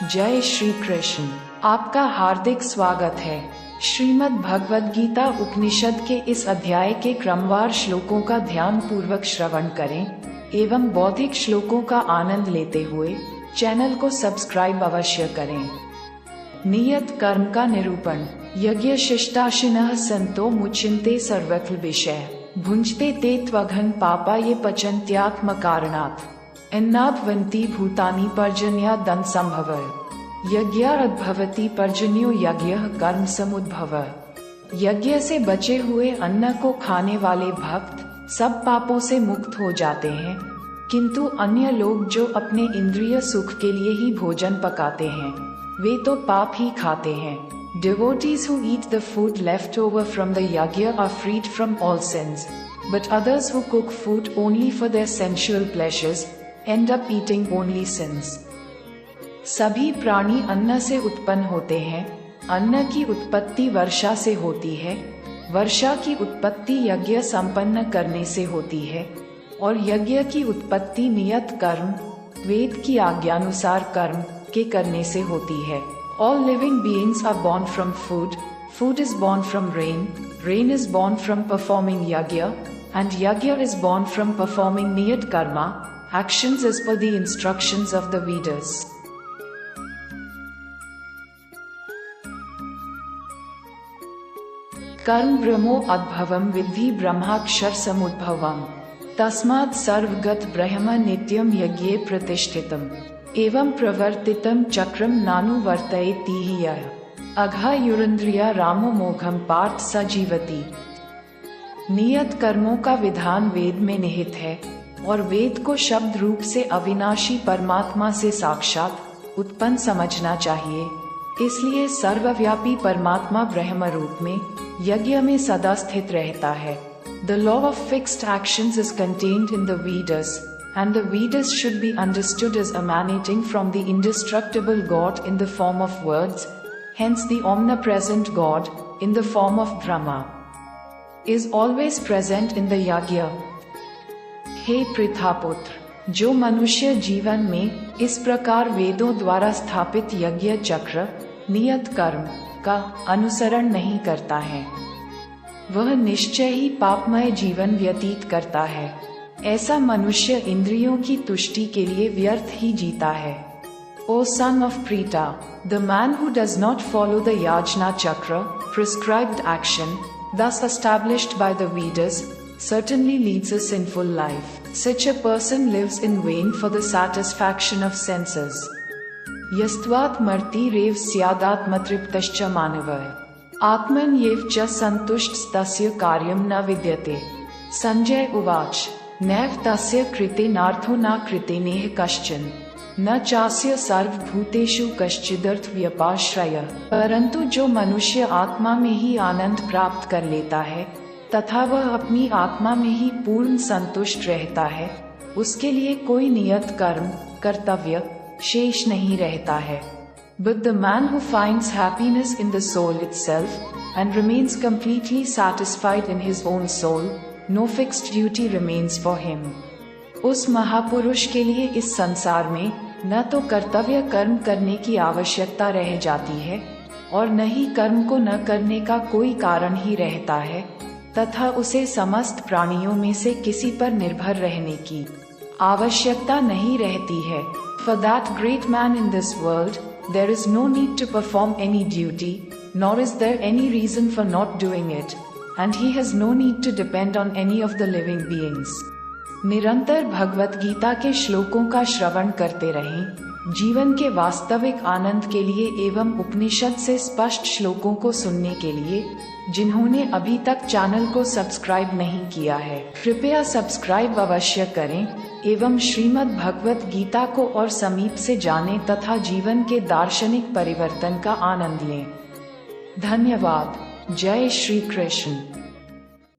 जय श्री कृष्ण। आपका हार्दिक स्वागत है। श्रीमद् भगवद गीता उपनिषद के इस अध्याय के क्रमवार श्लोकों का ध्यान पूर्वक श्रवण करें एवं बौद्धिक श्लोकों का आनंद लेते हुए चैनल को सब्सक्राइब अवश्य करें। नियत कर्म का निरूपण। यज्ञ शिष्टाशिनः संतो मुचिन्ते सर्वक्ल विषय भुंजते ते त्वघन पापा ये पचन्त्यात्म कारणात् अन्नाद्वन्ति भूतानि पर्जन्या दन संभव यज्ञाद्भवति पर्जन्यो यज्ञः कर्म समुद्भव। यज्ञ से बचे हुए अन्न को खाने वाले भक्त सब पापों से मुक्त हो जाते हैं, किंतु अन्य लोग जो अपने इंद्रिय सुख के लिए ही भोजन पकाते हैं वे तो पाप ही खाते हैं। Devotees who eat the food left over from the yajna are freed from all sins, but others who cook food only for their sensual pleasures end up eating only sins. सभी प्राणी अन्न से उत्पन्न होते हैं। अन्न की उत्पत्ति वर्षा से होती है, वर्षा की उत्पत्ति यज्ञ संपन्न करने से होती है और यज्ञ की उत्पत्ति नियत कर्म वेद की आज्ञानुसार कर्म के करने से होती है। All living beings are born from food, food is born from rain, rain is born from performing yajna, and yajna is born from performing niyat karma, actions as per the instructions of the Vedas. कर्म ब्रह्मो अद्भवम विद्धि ब्रह्माक्षर समुद्भवम तस्मात् सर्वगत ब्रह्म नित्यम यज्ञे प्रतिष्ठितम एवं प्रवर्तितम चक्रम नानुवर्तयति यः अघायुरिन्द्रिया रामो मोघम पार्थ स जीवति। नियत कर्मों का विधान वेद में निहित है और वेद को शब्द रूप से अविनाशी परमात्मा से साक्षात उत्पन्न समझना चाहिए। इसलिए सर्वव्यापी परमात्मा ब्रह्म रूप में यज्ञ में सदा स्थित रहता है। The law of fixed actions is contained in the Vedas, and the Vedas should be understood as emanating from the indestructible God in the form of words, hence the omnipresent God, in the form of Brahma, is always present in the yajna. हे पृथापुत्र, जो मनुष्य जीवन में इस प्रकार वेदों द्वारा स्थापित यज्ञ चक्र नियत कर्म का अनुसरण नहीं करता है, वह निश्चय ही पापमय जीवन व्यतीत करता है। ऐसा मनुष्य इंद्रियों की तुष्टि के लिए व्यर्थ ही जीता है। O son of Prita, the man who does not follow the yajna chakra, prescribed action, thus established by the Vedas, certainly leads a sinful life. Such a person lives in vain for the satisfaction of senses. यस्त्वात् मर्ति रेव स्यादात्मतृप्तश्च मानवः आत्मन येव च संतुष्टस्तस्य कार्यं न विद्यते। संजय उवाच नैव तस्य कृते नार्थो न कृतेनेह कश्चन न चास्य सर्वभूतेषु कश्चिदर्थ व्यपाश्रयः। परंतु जो मनुष्य आत्मा में ही आनंद प्राप्त कर लेता है तथा वह अपनी आत्मा में ही पूर्ण संतुष्ट रहता है, उसके लिए कोई नियत कर्म कर्तव्य शेष नहीं रहता है। But the man who finds happiness in the soul itself and remains completely satisfied in his own soul, no fixed duty remains for him. उस महापुरुष के लिए इस संसार में न तो कर्तव्य कर्म करने की आवश्यकता रह जाती है और न ही कर्म को न करने का कोई कारण ही रहता है, तथा उसे समस्त प्राणियों में से किसी पर निर्भर रहने की आवश्यकता नहीं रहती है। For that great man in this world, there is no need to perform any duty, nor is there any reason for not doing it, and he has no need to depend on any of the living beings. निरंतर भगवत गीता के श्लोकों का श्रवण करते रहें। जीवन के वास्तविक आनंद के लिए एवं उपनिषद से स्पष्ट श्लोकों को सुनने के लिए जिन्होंने अभी तक चैनल को सब्सक्राइब नहीं किया है, कृपया सब्सक्राइब अवश्य करें एवं श्रीमद् भगवत गीता को और समीप से जानें तथा जीवन के दार्शनिक परिवर्तन का आनंद लें। धन्यवाद। जय श्री कृष्ण।